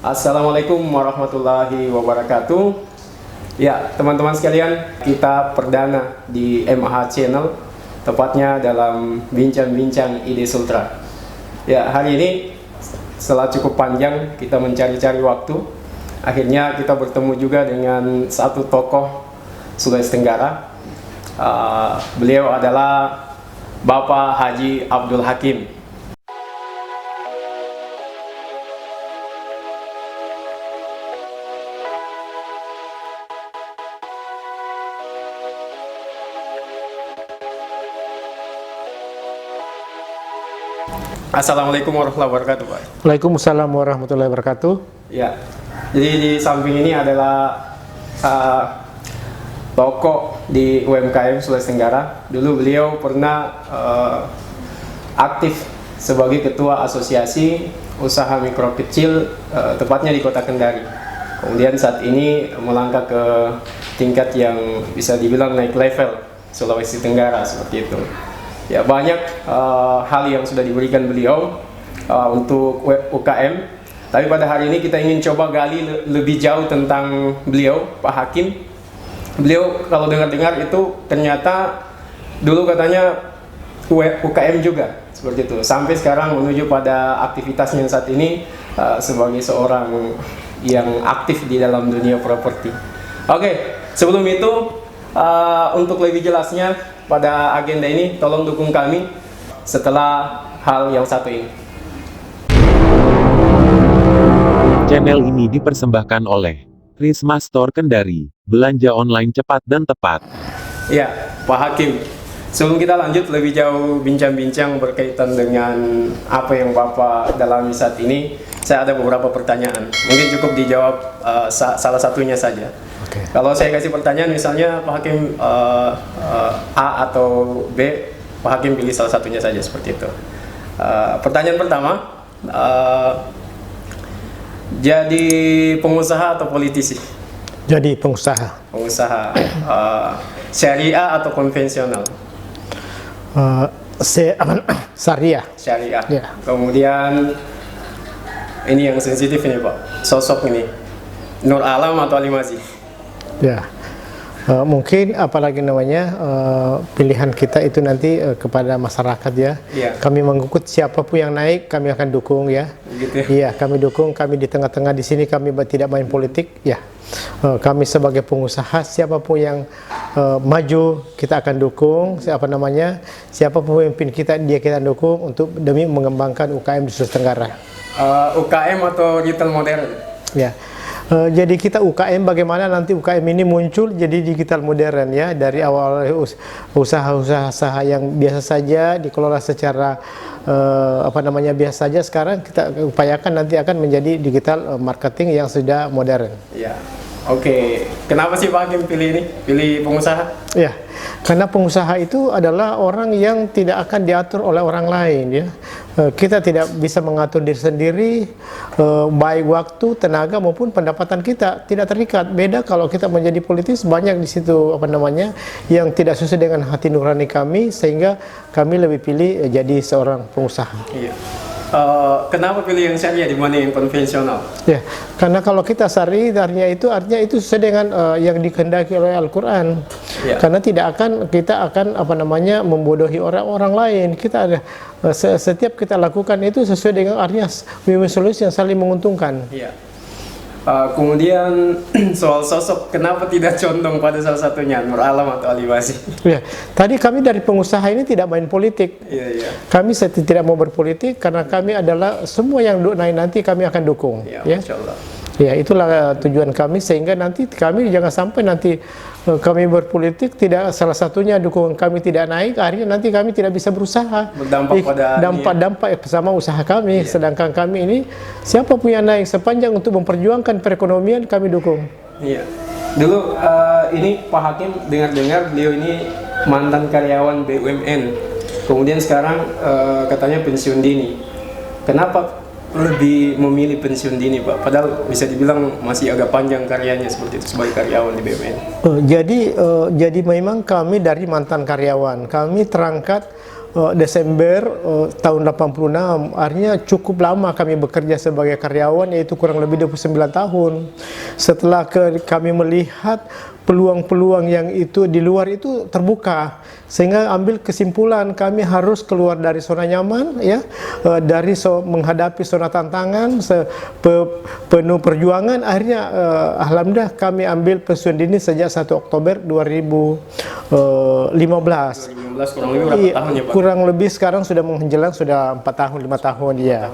Assalamualaikum warahmatullahi wabarakatuh. Ya, teman-teman sekalian, kita perdana di MAH Channel, tepatnya dalam Bincang-Bincang Ide Sultra. Ya, hari ini setelah cukup panjang kita mencari-cari waktu, akhirnya kita bertemu juga dengan satu tokoh Sulawesi Tenggara. Beliau adalah Bapak Haji Abdul Hakim. Assalamualaikum warahmatullahi wabarakatuh, Pak. Waalaikumsalam warahmatullahi wabarakatuh. Ya, jadi di samping ini adalah tokoh di UMKM Sulawesi Tenggara. Dulu beliau pernah aktif sebagai ketua asosiasi usaha mikro kecil, tepatnya di Kota Kendari. Kemudian saat ini melangkah ke tingkat yang bisa dibilang naik level Sulawesi Tenggara seperti itu. Ya, banyak hal yang sudah diberikan beliau untuk UKM. Tapi pada hari ini kita ingin coba gali lebih jauh tentang beliau, Pak Hakim. Beliau kalau dengar-dengar itu ternyata dulu katanya UKM juga seperti itu. Sampai sekarang menuju pada aktivitasnya saat ini sebagai seorang yang aktif di dalam dunia properti. Oke, sebelum itu untuk lebih jelasnya pada agenda ini, tolong dukung kami setelah hal yang satu ini. Channel ini dipersembahkan oleh Risma Store Kendari, belanja online cepat dan tepat. Ya, Pak Hakim, sebelum kita lanjut lebih jauh bincang-bincang berkaitan dengan apa yang Bapak dalami saat ini, saya ada beberapa pertanyaan. Mungkin cukup dijawab salah satunya saja. Okay. Kalau saya kasih pertanyaan, misalnya Pak Hakim A atau B, Pak Hakim pilih salah satunya saja seperti itu. Pertanyaan pertama, jadi pengusaha atau politisi? Jadi pengusaha. Pengusaha. Syariah atau konvensional? Syariah. Syariah. Ya. Kemudian ini yang sensitif ini, Pak. Sosok ini, Nur Alam atau Ali Masih? Ya. Mungkin apalagi namanya pilihan kita itu nanti kepada masyarakat ya. Ya. Kami mengikut siapapun yang naik kami akan dukung ya. Gitu ya? Iya, kami dukung, kami di tengah-tengah di sini, kami tidak main politik ya. Kami sebagai pengusaha siapapun yang maju kita akan dukung, siapa namanya, siapapun pemimpin kita dia kita dukung untuk demi mengembangkan UKM di Sulawesi Tenggara. UKM atau retail modern? Ya. Jadi kita UKM, bagaimana nanti UKM ini muncul jadi digital modern ya, dari awal usaha-usaha yang biasa saja dikelola secara biasa saja, sekarang kita upayakan nanti akan menjadi digital marketing yang sudah modern. Ya. Oke. Kenapa sih Pak Hakim pilih ini? Pilih pengusaha? Ya. Karena pengusaha itu adalah orang yang tidak akan diatur oleh orang lain ya. Kita tidak bisa mengatur diri sendiri, baik waktu, tenaga maupun pendapatan kita tidak terikat. Beda kalau kita menjadi politis, banyak di situ yang tidak sesuai dengan hati nurani kami, sehingga kami lebih pilih jadi seorang pengusaha. Iya. Kenapa pilih yang syariah dibanding yang konvensional? Ya, karena kalau kita syariah artinya itu sesuai dengan yang dikehendaki oleh Al-Quran. Ya. Karena kita akan membodohi orang lain. Kita ada setiap kita lakukan itu sesuai dengan artinya win-win solution yang saling menguntungkan. Iya. Kemudian soal sosok, kenapa tidak condong pada salah satunya, Nur Alam atau Ali Masih? Ya, tadi kami dari pengusaha ini tidak main politik. Iya, iya. Kami tidak mau berpolitik karena kami adalah semua yang naik nanti kami akan dukung. Ya, Ya. Masya Allah. Ya, itulah tujuan kami, sehingga nanti kami jangan sampai nanti kami berpolitik tidak salah satunya dukungan kami tidak naik, akhirnya nanti kami tidak bisa berusaha. Berdampak pada dampak sama usaha kami. Iya. Sedangkan kami ini siapapun yang naik sepanjang untuk memperjuangkan perekonomian kami dukung. Iya. Dulu ini Pak Hakim dengar-dengar beliau ini mantan karyawan BUMN. Kemudian sekarang katanya pensiun dini. Kenapa lebih memilih pensiun dini, Pak? Padahal bisa dibilang masih agak panjang karyanya seperti itu sebagai karyawan di BUMN. Jadi memang kami dari mantan karyawan, kami terangkat Desember tahun 86, artinya cukup lama kami bekerja sebagai karyawan, yaitu kurang lebih 29 tahun. Setelah kami melihat peluang-peluang yang itu di luar itu terbuka, sehingga ambil kesimpulan kami harus keluar dari zona nyaman, ya, dari menghadapi zona tantangan penuh perjuangan. Akhirnya alhamdulillah kami ambil pensiun dini sejak 1 Oktober 2015. 2015 kurang lebih berapa tahun ya Pak? Kurang lebih sekarang sudah menjelang sudah 4 tahun 5 tahun ya.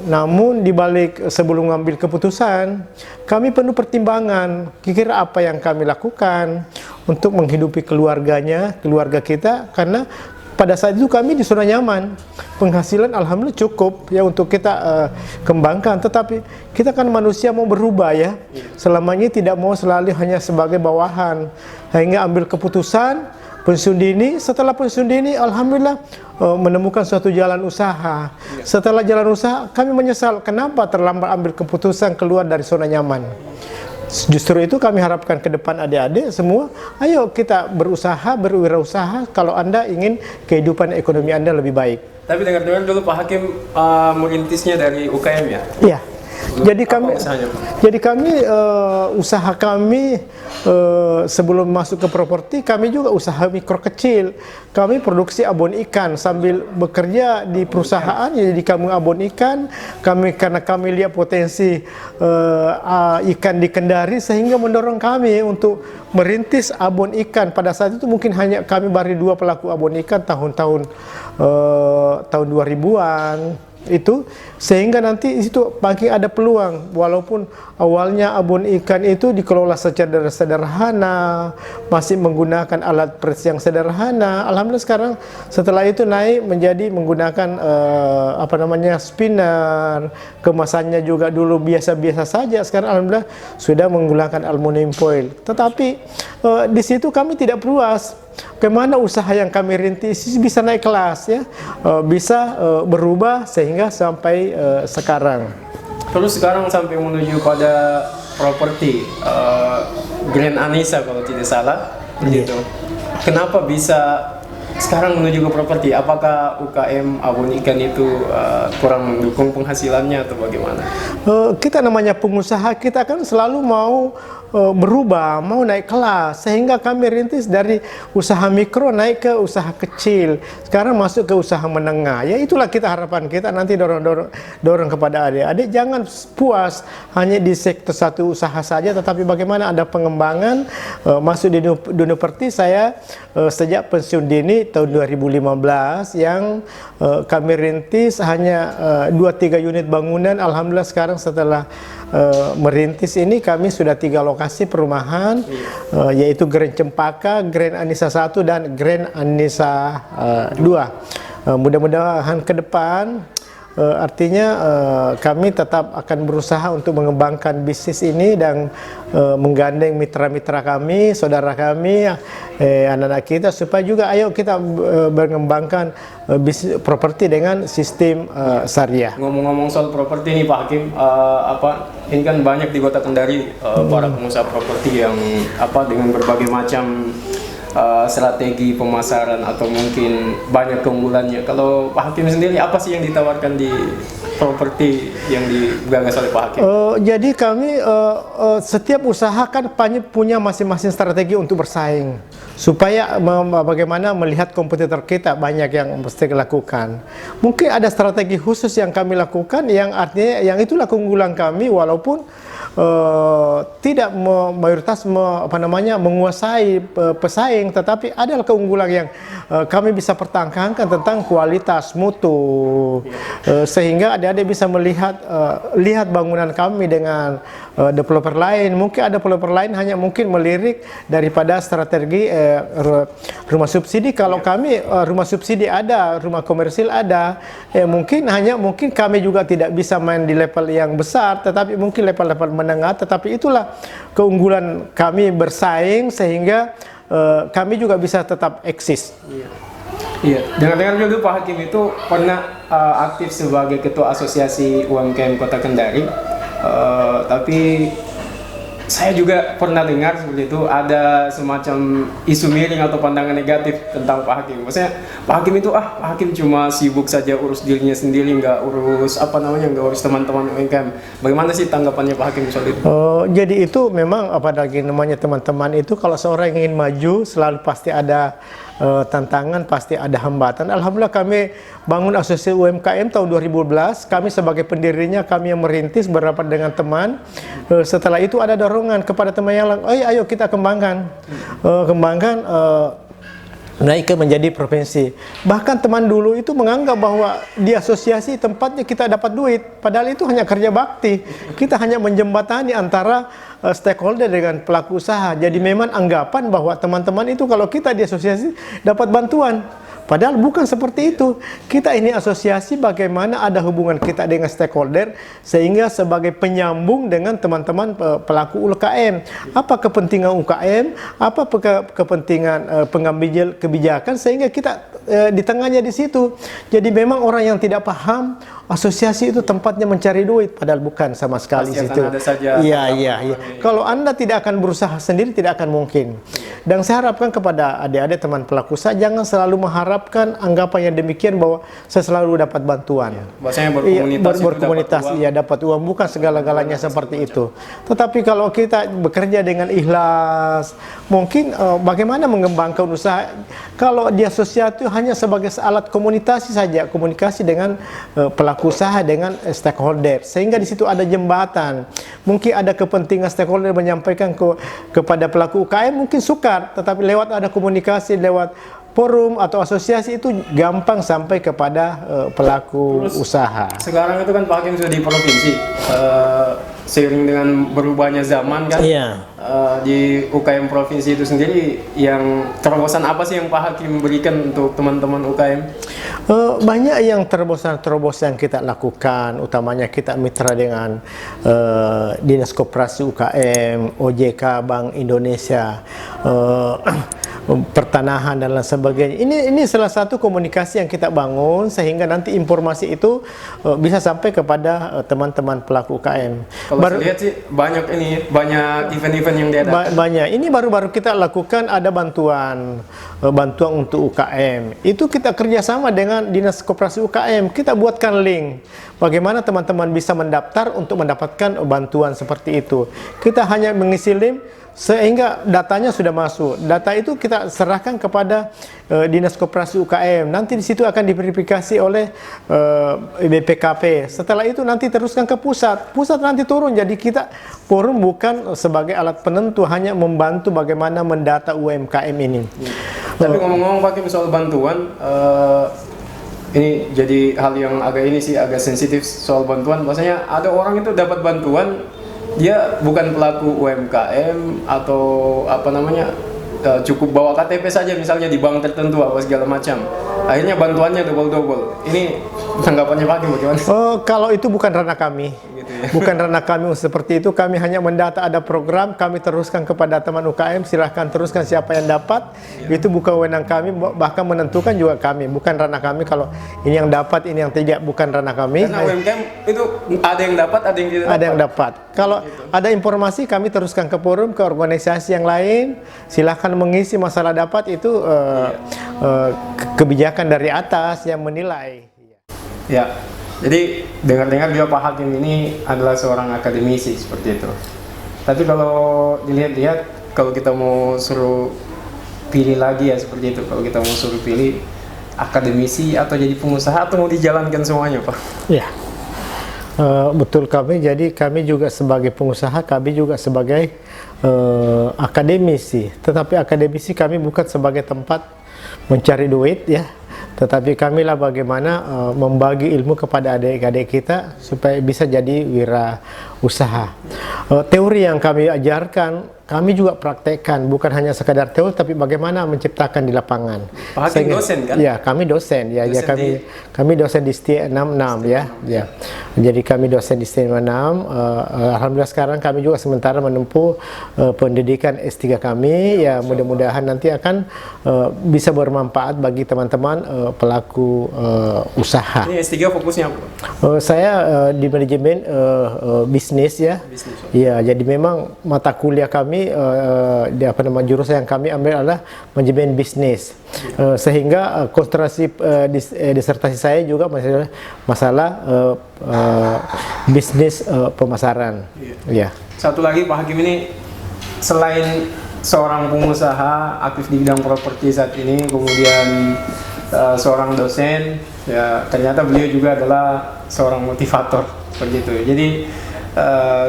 Namun dibalik sebelum mengambil keputusan, kami penuh pertimbangan kira-kira apa yang kami lakukan untuk menghidupi keluarga kita, karena pada saat itu kami di zona nyaman, penghasilan alhamdulillah cukup ya untuk kita kembangkan. Tetapi kita kan manusia mau berubah ya, selamanya tidak mau selalu hanya sebagai bawahan, hingga ambil keputusan pensiun dini. Setelah pensiun dini alhamdulillah menemukan suatu jalan usaha. Setelah jalan usaha kami menyesal kenapa terlambat ambil keputusan keluar dari zona nyaman. Justru itu kami harapkan ke depan adik-adik semua, ayo kita berusaha, berwirausaha kalau Anda ingin kehidupan ekonomi Anda lebih baik. Tapi dengar-dengar dulu Pak Hakim merintisnya dari UKM ya? Iya. Jadi kami usaha kami sebelum masuk ke properti, kami juga usaha mikro kecil. Kami produksi abon ikan sambil bekerja di perusahaan, jadi kami abon ikan. Karena kami lihat potensi ikan di Kendari, sehingga mendorong kami untuk merintis abon ikan. Pada saat itu mungkin hanya kami baru 2 pelaku abon ikan tahun 2000-an. Itu sehingga nanti itu makin ada peluang, walaupun awalnya abon ikan itu dikelola secara sederhana, masih menggunakan alat pres yang sederhana. Alhamdulillah sekarang setelah itu naik menjadi menggunakan spinner, kemasannya juga dulu biasa-biasa saja, sekarang alhamdulillah sudah menggunakan aluminium foil. Tetapi di situ kami tidak puas. Bagaimana usaha yang kami rintis bisa naik kelas ya, bisa berubah sehingga sampai sekarang. Terus sekarang sampai menuju pada properti Grand Anissa kalau tidak salah, gitu. Kenapa bisa sekarang menuju ke properti? Apakah UKM abon ikan itu kurang mendukung penghasilannya atau bagaimana? Kita namanya pengusaha, kita kan selalu mau berubah, mau naik kelas, sehingga kami rintis dari usaha mikro naik ke usaha kecil, sekarang masuk ke usaha menengah. Ya itulah kita harapan kita nanti dorong kepada adik-adik jangan puas hanya di sektor satu usaha saja, tetapi bagaimana ada pengembangan. Masuk di dunia properti saya sejak pensiun dini tahun 2015 yang kami rintis hanya 2-3 unit bangunan. Alhamdulillah sekarang setelah merintis ini kami sudah 3 lokasi perumahan, yaitu Grand Cempaka, Grand Anissa 1 dan Grand Anissa 2. Mudah-mudahan ke depan artinya kami tetap akan berusaha untuk mengembangkan bisnis ini dan menggandeng mitra-mitra kami, saudara kami, anak-anak kita, supaya juga ayo kita mengembangkan bisnis properti dengan sistem syariah. Ngomong-ngomong soal properti nih Pak Hakim, ini kan banyak di Kota Kendari para pengusaha properti yang dengan berbagai macam strategi pemasaran atau mungkin banyak keunggulannya. Kalau Pak Hakim sendiri apa sih yang ditawarkan di properti yang digagas oleh Pak Hakim? Jadi kami setiap usaha kan punya masing-masing strategi untuk bersaing, supaya bagaimana melihat kompetitor kita banyak yang mesti lakukan. Mungkin ada strategi khusus yang kami lakukan yang artinya yang itulah keunggulan kami, walaupun tidak mayoritas menguasai pesaing, tetapi adalah keunggulan yang kami bisa pertahankan tentang kualitas mutu, sehingga adik-adik bisa melihat lihat bangunan kami dengan developer lain. Mungkin ada developer lain hanya mungkin melirik daripada strategi rumah subsidi. Kalau kami rumah subsidi ada, rumah komersil ada, mungkin kami juga tidak bisa main di level yang besar, tetapi mungkin level-level menengah. Tetapi itulah keunggulan kami bersaing, sehingga kami juga bisa tetap eksis. Iya, dengar-dengar juga Pak Hakim itu pernah aktif sebagai Ketua Asosiasi UMKM Kota Kendari, tapi saya juga pernah dengar seperti itu, ada semacam isu miring atau pandangan negatif tentang Pak Hakim. Maksudnya Pak Hakim itu Pak Hakim cuma sibuk saja urus dirinya sendiri, nggak urus nggak urus teman-teman UMKM. Bagaimana sih tanggapannya Pak Hakim soal itu? Jadi itu memang apalagi namanya teman-teman itu, kalau seorang ingin maju selalu pasti ada tantangan, pasti ada hambatan. Alhamdulillah kami bangun asosiasi UMKM tahun 2012. Kami sebagai pendirinya, kami yang merintis berapat dengan teman. Setelah itu ada dorongan kepada teman yang lain, ayo kita kembangkan, naik ke menjadi provinsi. Bahkan teman dulu itu menganggap bahwa di asosiasi tempatnya kita dapat duit, padahal itu hanya kerja bakti. Kita hanya menjembatani antara stakeholder dengan pelaku usaha. Jadi memang anggapan bahwa teman-teman itu kalau kita di asosiasi dapat bantuan. Padahal bukan seperti itu. Kita ini asosiasi bagaimana ada hubungan kita dengan stakeholder sehingga sebagai penyambung dengan teman-teman pelaku UKM. Apa kepentingan UKM, apa kepentingan pengambil kebijakan, sehingga kita di tengahnya di situ. Jadi memang orang yang tidak paham asosiasi itu tempatnya mencari duit, padahal bukan sama sekali pasti situ. ada saja. Iya. Kalau Anda tidak akan berusaha sendiri, tidak akan mungkin. Dan saya harapkan kepada adik-adik teman pelaku usaha, jangan selalu mengharapkan anggapan yang demikian bahwa saya selalu dapat bantuan. Bahasanya berkomunitas, dapat uang, bukan segala-galanya seperti itu. Tetapi kalau kita bekerja dengan ikhlas, mungkin bagaimana mengembangkan usaha. Kalau di asosiasi itu hanya sebagai alat komunikasi saja, komunikasi dengan pelaku usaha dengan stakeholder, sehingga di situ ada jembatan. Mungkin ada kepentingan stakeholder menyampaikan kepada pelaku UKM, mungkin sukar, tetapi lewat ada komunikasi lewat forum atau asosiasi itu gampang sampai kepada pelaku usaha. Sekarang itu kan Pak Hakim sudah di provinsi, seiring dengan berubahnya zaman kan. Iya. Di UKM provinsi itu sendiri, yang terobosan apa sih yang Pak Hakim berikan untuk teman-teman UKM? Banyak yang terobosan kita lakukan, utamanya kita mitra dengan Dinas Koperasi UKM, OJK, Bank Indonesia, pertanahan dan lain sebagainya. Ini salah satu komunikasi yang kita bangun sehingga nanti informasi itu bisa sampai kepada teman-teman pelaku UKM. Kalau saya lihat sih banyak event-event yang diadakan. Banyak. Ini baru-baru kita lakukan, ada bantuan untuk UKM. Itu kita kerjasama dengan Dinas Koperasi UKM. Kita buatkan link bagaimana teman-teman bisa mendaftar untuk mendapatkan bantuan seperti itu. Kita hanya mengisi link sehingga datanya sudah masuk. Data itu kita serahkan kepada Dinas Koperasi UKM. Nanti di situ akan diverifikasi oleh BPKP. Setelah itu nanti teruskan ke pusat. Pusat nanti turun. Jadi kita forum bukan sebagai alat penentu, hanya membantu bagaimana mendata UMKM ini. Tapi ngomong-ngomong Pak, soal bantuan, ini jadi hal yang agak sensitif soal bantuan. Maksudnya ada orang itu dapat bantuan, dia bukan pelaku UMKM atau cukup bawa KTP saja misalnya di bank tertentu apa segala macam, akhirnya bantuannya double. Ini tanggapannya Pak bagaimana? Kalau itu bukan ranah kami, bukan ranah kami seperti itu. Kami hanya mendata ada program, kami teruskan kepada teman UKM, silahkan teruskan siapa yang dapat. Itu bukan wewenang kami, bahkan menentukan juga kami, bukan ranah kami. Kalau ini yang dapat, ini yang tidak, bukan ranah kami. Karena UMKM itu ada yang dapat, ada yang tidak dapat. Ada yang dapat. Kalau ada informasi, kami teruskan ke forum, ke organisasi yang lain, silahkan mengisi masalah dapat itu kebijakan dari atas yang menilai. Ya, jadi dengar-dengar juga Pak Hakim ini adalah seorang akademisi seperti itu. Tapi kalau dilihat-lihat, kalau kita mau suruh pilih lagi ya seperti itu, kalau kita mau suruh pilih akademisi atau jadi pengusaha atau mau dijalankan semuanya Pak? Ya. Betul, kami juga sebagai pengusaha, kami juga sebagai akademisi. Tetapi akademisi kami bukan sebagai tempat mencari duit ya, tetapi kamilah bagaimana membagi ilmu kepada adik-adik kita supaya bisa jadi wirausaha. Teori yang kami ajarkan, kami juga praktekkan, bukan hanya sekadar teori, tapi bagaimana menciptakan di lapangan. Pak Hakim dosen kan? Ya, kami dosen. Kami dosen di STIA 66 ya. Jadi kami dosen istimewa 6. Alhamdulillah sekarang kami juga sementara menempuh pendidikan S3 kami. Ya mudah-mudahan nanti akan bisa bermanfaat bagi teman-teman pelaku usaha. Ini S3 fokusnya apa? Saya di manajemen bisnis ya. Bisnis. Ya, jadi memang mata kuliah kami di jurusan yang kami ambil adalah manajemen bisnis. Sehingga konsentrasi disertasi saya juga masalah bisnis pemasaran. Iya. Ya. Satu lagi Pak Hakim ini selain seorang pengusaha aktif di bidang properti saat ini, kemudian seorang dosen, ya ternyata beliau juga adalah seorang motivator seperti itu. Jadi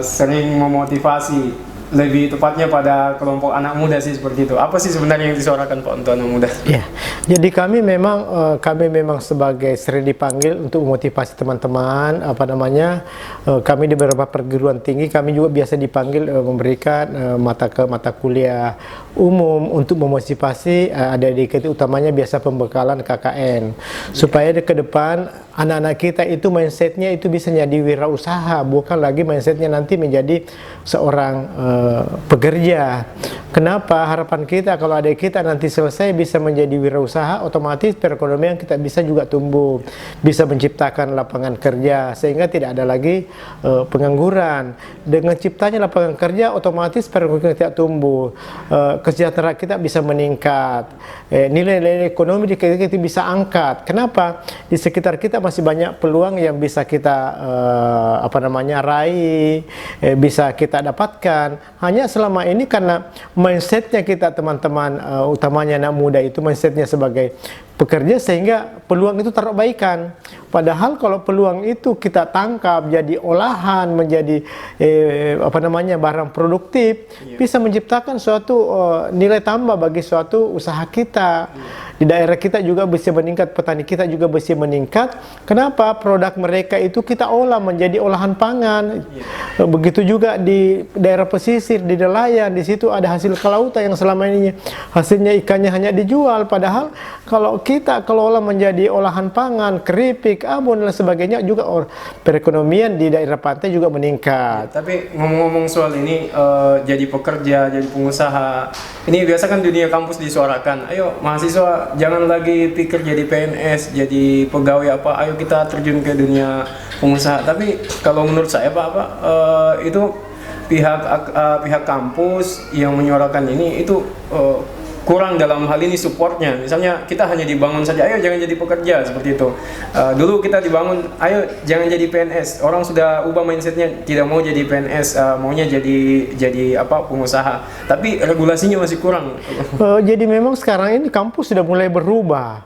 sering memotivasi, lebih tepatnya pada kelompok anak muda sih seperti itu. Apa sih sebenarnya yang disuarakan Pak untuk anak muda? Ya, jadi kami memang sebagai sering dipanggil untuk memotivasi teman-teman. Kami di beberapa perguruan tinggi kami juga biasa dipanggil memberikan mata kuliah umum untuk memotivasi adik-adik itu, utamanya biasa pembekalan KKN, supaya ke depan anak-anak kita itu mindsetnya itu bisa jadi wirausaha, bukan lagi mindsetnya nanti menjadi seorang pekerja. Kenapa? Harapan kita kalau adik kita nanti selesai bisa menjadi wirausaha, otomatis perekonomian kita bisa juga tumbuh, bisa menciptakan lapangan kerja sehingga tidak ada lagi pengangguran. Dengan ciptanya lapangan kerja, otomatis perekonomian kita tumbuh, kesejahteraan kita bisa meningkat, nilai-nilai ekonomi di kita bisa angkat. Kenapa? Di sekitar kita masih banyak peluang yang bisa kita raih, bisa kita dapatkan. Hanya selama ini karena mindsetnya kita teman-teman, utamanya anak muda itu mindsetnya sebagai pekerja, sehingga peluang itu terabaikan. Padahal kalau peluang itu kita tangkap jadi olahan, menjadi barang produktif, bisa menciptakan suatu nilai tambah bagi suatu usaha kita. Di daerah kita juga bisa meningkat, petani kita juga bisa meningkat. Kenapa? Produk mereka itu kita olah menjadi olahan pangan. Begitu juga di daerah pesisir, di nelayan, di situ ada hasil kelautan yang selama ini hasilnya ikannya hanya dijual. Padahal kalau kita kelola menjadi olahan pangan, keripik, abon dan sebagainya, juga perekonomian di daerah pantai juga meningkat. Tapi ngomong-ngomong soal ini, jadi pekerja, jadi pengusaha, ini biasa kan dunia kampus disuarakan, ayo mahasiswa jangan lagi pikir jadi PNS, jadi pegawai apa, ayo kita terjun ke dunia pengusaha. Tapi kalau menurut saya Pak, itu pihak kampus yang menyuarakan ini itu kurang dalam hal ini supportnya. Misalnya kita hanya dibangun saja, ayo jangan jadi pekerja seperti itu. Dulu kita dibangun, ayo jangan jadi PNS. Orang sudah ubah mindsetnya, tidak mau jadi PNS, maunya jadi pengusaha. Tapi regulasinya masih kurang. Jadi memang sekarang ini kampus sudah mulai berubah.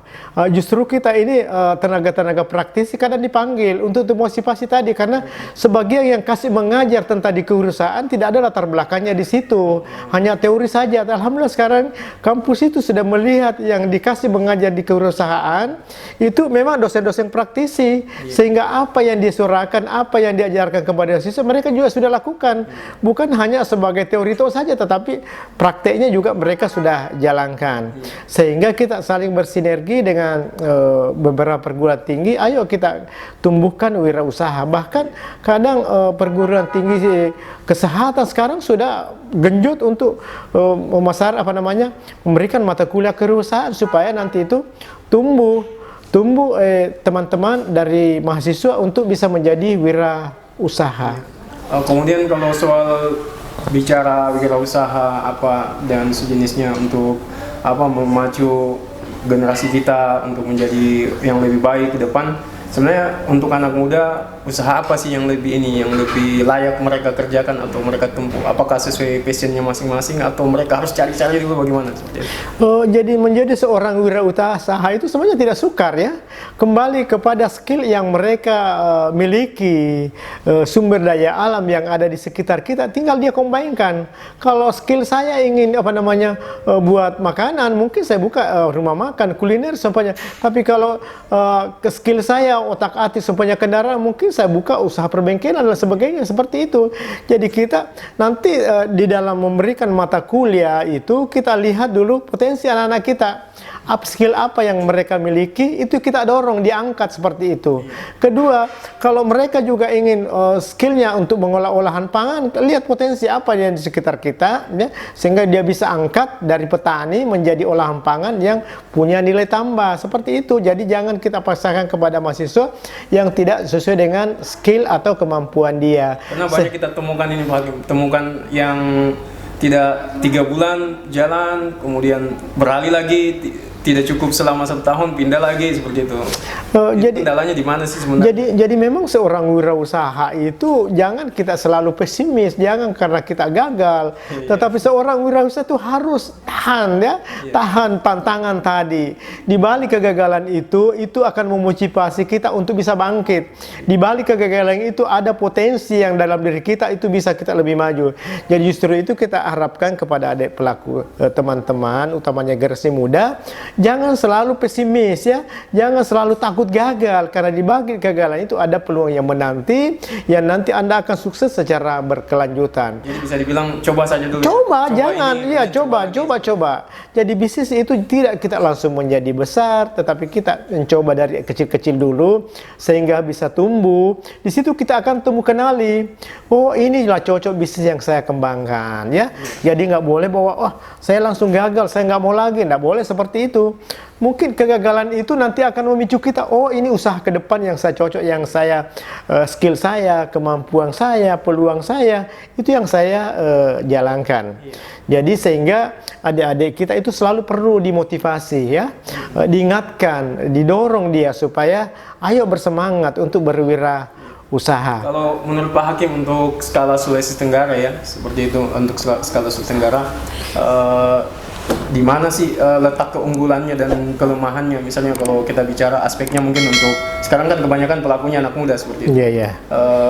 Justru kita ini tenaga-tenaga praktisi kadang dipanggil untuk motivasi tadi, karena sebagian yang kasih mengajar tentang di kewirausahaan tidak ada latar belakangnya di situ, hanya teori saja. Alhamdulillah sekarang kampus itu sudah melihat yang dikasih mengajar di kewirausahaan itu memang dosen-dosen praktisi, sehingga apa yang disuarakan, apa yang diajarkan kepada siswa mereka juga sudah lakukan, bukan hanya sebagai teori itu saja, tetapi prakteknya juga mereka sudah jalankan. Sehingga kita saling bersinergi dengan beberapa perguruan tinggi, ayo kita tumbuhkan wirausaha. Bahkan kadang perguruan tinggi kesehatan sekarang sudah genjot untuk memberikan mata kuliah kewirausahaan supaya nanti itu tumbuh teman-teman dari mahasiswa untuk bisa menjadi wirausaha. Kemudian kalau soal bicara wirausaha dan sejenisnya untuk memacu generasi kita untuk menjadi yang lebih baik ke depan, sebenarnya untuk anak muda usaha apa sih yang lebih layak mereka kerjakan atau mereka tempuh? Apakah sesuai passionnya masing-masing atau mereka harus cari-cari dulu bagaimana? Jadi menjadi seorang wirausaha itu sebenarnya tidak sukar ya. Kembali kepada skill yang mereka miliki, sumber daya alam yang ada di sekitar kita, tinggal dia combine-kan. Kalau skill saya ingin buat makanan, mungkin saya buka rumah makan, kuliner sempatnya. Tapi kalau skill saya otak-atik sempatnya kendaraan, mungkin saya buka usaha perbengkelan dan sebagainya, seperti itu. Jadi kita nanti di dalam memberikan mata kuliah itu kita lihat dulu potensi anak-anak kita. skill apa yang mereka miliki, itu kita dorong, diangkat seperti itu. Kedua, kalau mereka juga ingin skillnya untuk mengolah olahan pangan, lihat potensi apa yang di sekitar kita, ya, sehingga dia bisa angkat dari petani menjadi olahan pangan yang punya nilai tambah, seperti itu. Jadi jangan kita paksakan kepada mahasiswa yang tidak sesuai dengan skill atau kemampuan dia. Karena banyak kita temukan ini Pak Hakim, temukan yang tidak 3 bulan jalan, kemudian beralih lagi, tidak cukup selama 1 tahun, pindah lagi, seperti itu. Jadi kendalanya di mana sih sebenarnya? Jadi memang seorang wirausaha itu jangan kita selalu pesimis, jangan karena kita gagal. Tetapi seorang wirausaha itu harus tahan, ya, tahan tantangan tadi. Di balik kegagalan itu akan memotivasi kita untuk bisa bangkit. Di balik kegagalan itu ada potensi yang dalam diri kita, itu bisa kita lebih maju. Jadi justru itu kita harapkan kepada adik pelaku, teman-teman, utamanya generasi muda, jangan selalu pesimis, ya, jangan selalu takut gagal, karena di balik kegagalan itu ada peluang yang menanti, yang nanti Anda akan sukses secara berkelanjutan. Jadi bisa dibilang coba saja dulu. Coba jangan, ini, ya coba. Jadi bisnis itu tidak kita langsung menjadi besar, tetapi kita mencoba dari kecil-kecil dulu sehingga bisa tumbuh. Di situ kita akan kenali, oh inilah cocok bisnis yang saya kembangkan, ya. Jadi nggak boleh bahwa, oh saya langsung gagal, saya nggak mau lagi, nggak boleh seperti itu. Mungkin kegagalan itu nanti akan memicu kita, oh ini usaha ke depan yang saya cocok, yang saya skill saya, kemampuan saya, peluang saya, itu yang saya jalankan. Jadi sehingga adik-adik kita itu selalu perlu dimotivasi, ya, diingatkan, didorong dia supaya ayo bersemangat untuk berwirausaha. Kalau menurut Pak Hakim untuk skala Sulawesi Tenggara, ya, seperti itu untuk skala Sulawesi Tenggara, di mana sih letak keunggulannya dan kelemahannya? Misalnya kalau kita bicara aspeknya, mungkin untuk sekarang kan kebanyakan pelakunya anak muda seperti itu.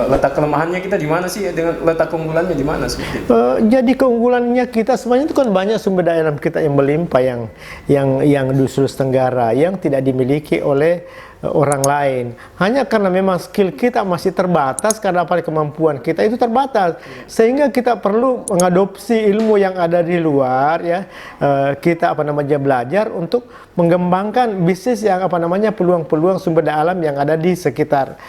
Letak kelemahannya kita di mana sih, dengan letak keunggulannya di mana seperti itu? Jadi keunggulannya kita sebenarnya itu kan banyak sumber daya alam kita yang melimpah, yang di Sulawesi Tenggara yang tidak dimiliki oleh orang lain. Hanya karena memang skill kita masih terbatas, karena apa, kemampuan kita itu terbatas, sehingga kita perlu mengadopsi ilmu yang ada di luar, ya. Kita belajar untuk mengembangkan bisnis yang peluang-peluang sumber daya alam yang ada di sekitar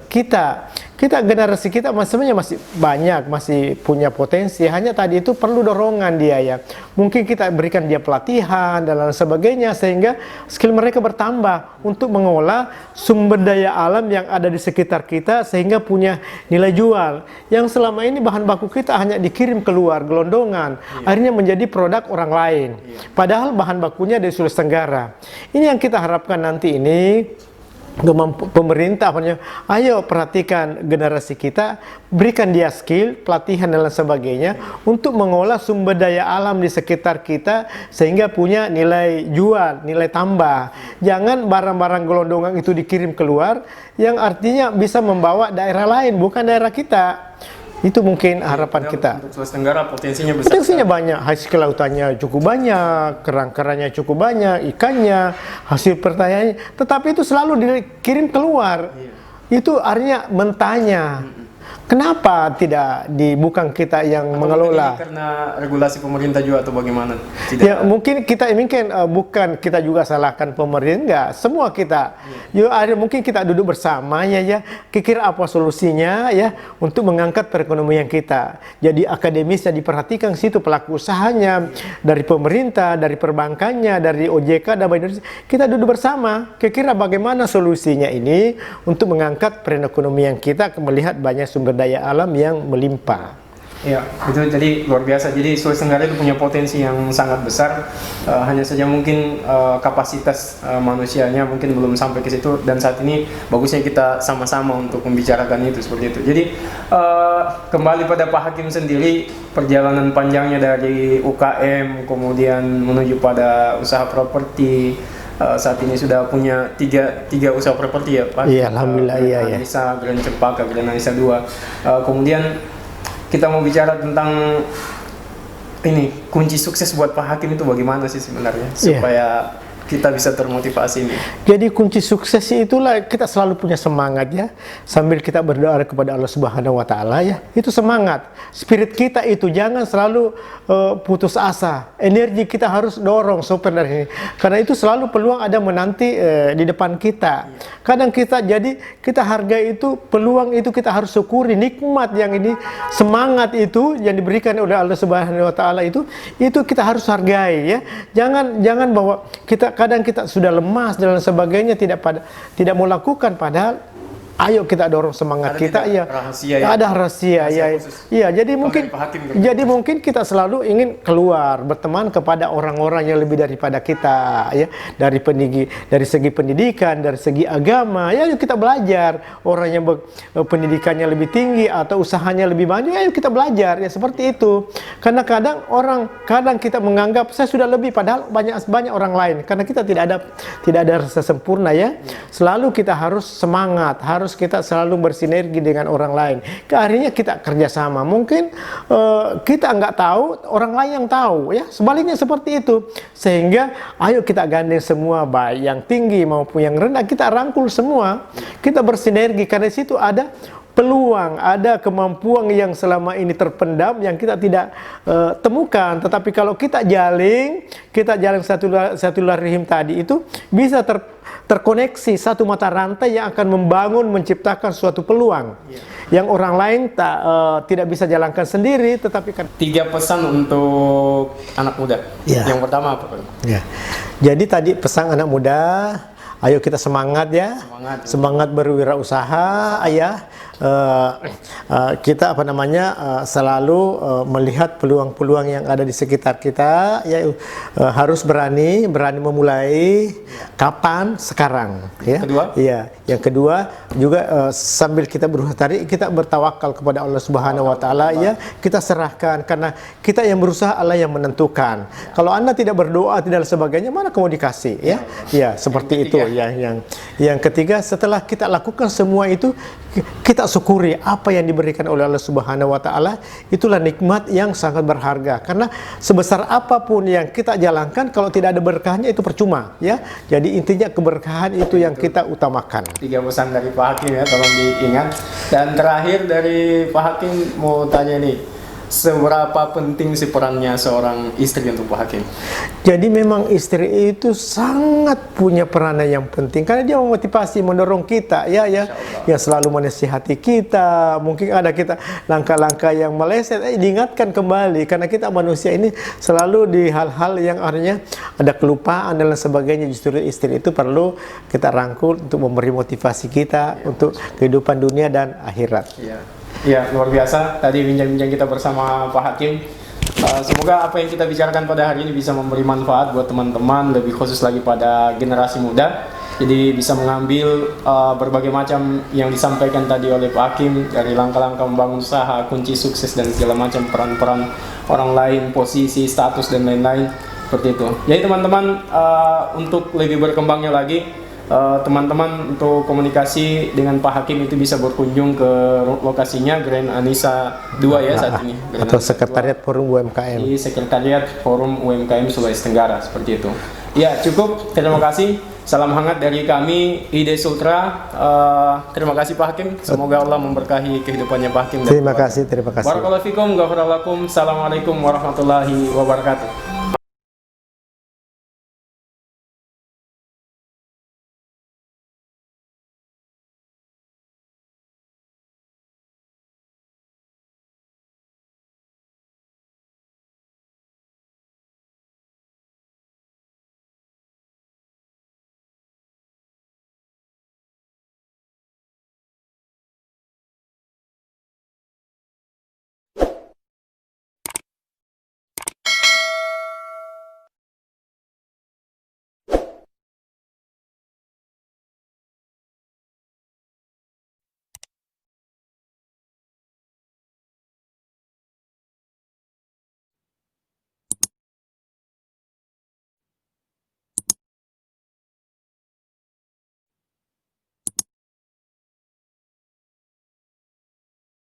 kita. Generasi kita sebenarnya masih banyak, masih punya potensi, hanya tadi itu perlu dorongan dia, ya. Mungkin kita berikan dia pelatihan dan lain sebagainya sehingga skill mereka bertambah untuk mengolah sumber daya alam yang ada di sekitar kita sehingga punya nilai jual. Yang selama ini bahan baku kita hanya dikirim keluar gelondongan, akhirnya menjadi produk orang lain. Padahal bahan bakunya dari Sulawesi Tenggara. Ini yang kita harapkan nanti ini pemerintah, ayo perhatikan generasi kita, berikan dia skill, pelatihan dan lain sebagainya untuk mengolah sumber daya alam di sekitar kita sehingga punya nilai jual, nilai tambah. Jangan barang-barang gelondongan itu dikirim keluar yang artinya bisa membawa daerah lain, bukan daerah kita. Itu mungkin harapan kita. Untuk Sulawesi Tenggara potensinya besar. Potensinya banyak, hasil kelautannya cukup banyak, kerang-kerangnya cukup banyak, ikannya, hasil pertaniannya, tetapi itu selalu dikirim keluar. Itu artinya mentahnya. Kenapa tidak bukan kita yang mengelola? Karena regulasi pemerintah juga atau bagaimana? Ya, mungkin kita bukan kita juga salahkan pemerintah, semua kita. Mungkin kita duduk bersama, ya, kira apa solusinya, ya, untuk mengangkat perekonomian kita. Jadi akademisnya diperhatikan situ, pelaku usahanya, dari pemerintah, dari perbankannya, dari OJK dan Bank Indonesia. Kita duduk bersama, kira bagaimana solusinya ini untuk mengangkat perekonomian kita, melihat banyak sumber daya alam yang melimpah. Ya, itu jadi luar biasa. Jadi Sulawesi Tenggara itu punya potensi yang sangat besar. Hanya saja mungkin kapasitas manusianya mungkin belum sampai ke situ. Dan saat ini bagusnya kita sama-sama untuk membicarakan itu seperti itu. Jadi kembali pada Pak Hakim sendiri, perjalanan panjangnya dari UKM kemudian menuju pada usaha properti. Saat ini sudah punya tiga usaha properti, ya Pak? Iya, alhamdulillah. Iya. Anissa, Grand Cempaka, Grand Anissa 2. Kemudian kita mau bicara tentang ini, kunci sukses buat Pak Hakim itu bagaimana sih sebenarnya supaya kita bisa termotivasi nih? Jadi kunci sukses itulah kita selalu punya semangat ya, sambil kita berdoa kepada Allah Subhanahu wa taala ya. Itu semangat. Spirit kita itu jangan selalu putus asa. Energi kita harus dorong sebenarnya. Karena itu selalu peluang ada menanti di depan kita. Kadang kita hargai itu, peluang itu kita harus syukuri, nikmat yang ini, semangat itu yang diberikan oleh Allah Subhanahu wa taala itu kita harus hargai ya. Jangan bahwa kadang kita sudah lemas dan sebagainya tidak mau lakukan, padahal ayo kita dorong semangat kita ya. Ada rahasia ya. Iya, jadi mungkin kita selalu ingin keluar berteman kepada orang-orang yang lebih daripada kita ya, dari segi pendidikan, dari segi agama. Ya, yuk kita belajar. Orang yang pendidikannya lebih tinggi atau usahanya lebih banyak, ayo kita belajar ya, seperti itu. Karena kadang kita menganggap saya sudah lebih, padahal banyak orang lain. Karena kita tidak ada rasa sempurna ya. Selalu kita harus semangat, harus kita selalu bersinergi dengan orang lain. Akhirnya kita kerjasama. Mungkin kita nggak tahu, orang lain yang tahu ya. Sebaliknya seperti itu. Sehingga ayo kita gandeng semua, baik yang tinggi maupun yang rendah, kita rangkul semua. Kita bersinergi karena di situ ada peluang, ada kemampuan yang selama ini terpendam yang kita tidak temukan. Tetapi kalau kita jalin satu rahim tadi itu bisa terkoneksi satu mata rantai yang akan membangun, menciptakan suatu peluang yang orang lain tidak bisa jalankan sendiri. Tetapi kan 3 pesan untuk anak muda. Yang pertama apa? Jadi tadi pesan anak muda, ayo kita semangat ya, semangat berwirausaha ya. Kita selalu melihat peluang-peluang yang ada di sekitar kita ya, harus berani memulai. Kapan? Sekarang ya. Yang kedua juga sambil kita berusaha tadi, kita bertawakal kepada Allah Subhanahu wa taala ya, kita serahkan, karena kita yang berusaha, Allah yang menentukan. Kalau Anda tidak berdoa tidak sebagainya, mana kamu dikasih ya. Ya, seperti itu ya. Yang ketiga, setelah kita lakukan semua itu, kita syukuri apa yang diberikan oleh Allah Subhanahu wa taala. Itulah nikmat yang sangat berharga, karena sebesar apapun yang kita jalankan, kalau tidak ada berkahnya itu percuma ya. Jadi intinya keberkahan itu yang kita utamakan. 3 pesan dari Pak Hakim ya, tolong diingat. Dan terakhir dari Pak Hakim mau tanya nih, seberapa penting sih perannya seorang istri untuk Pak Hakim? Jadi memang istri itu sangat punya peranan yang penting, karena dia memotivasi, mendorong kita ya, yang selalu menasihati kita. Mungkin ada kita langkah-langkah yang meleset, diingatkan kembali, karena kita manusia ini selalu di hal-hal yang artinya ada kelupaan dan lain sebagainya. Justru istri itu perlu kita rangkul untuk memberi motivasi kita untuk kehidupan dunia dan akhirat. Ya, luar biasa tadi bincang-bincang kita bersama Pak Hakim. Semoga apa yang kita bicarakan pada hari ini bisa memberi manfaat buat teman-teman, lebih khusus lagi pada generasi muda. Jadi bisa mengambil berbagai macam yang disampaikan tadi oleh Pak Hakim, dari langkah-langkah membangun usaha, kunci sukses, dan segala macam peran-peran orang lain, posisi, status, dan lain-lain, seperti itu. Jadi teman-teman, untuk lebih berkembangnya lagi, teman-teman untuk komunikasi dengan Pak Hakim itu bisa berkunjung ke lokasinya Grand Anissa 2 ya saat ini, atau Sekretariat Forum UMKM di Sekretariat Forum UMKM Sulawesi Tenggara, seperti itu. Ya, cukup. Terima kasih. Salam hangat dari kami IDE Sultra. Terima kasih Pak Hakim. Semoga Allah memberkahi kehidupannya Pak Hakim. Terima kasih. Barakallahu fikum, ghafara lakum. Assalamualaikum warahmatullahi wabarakatuh.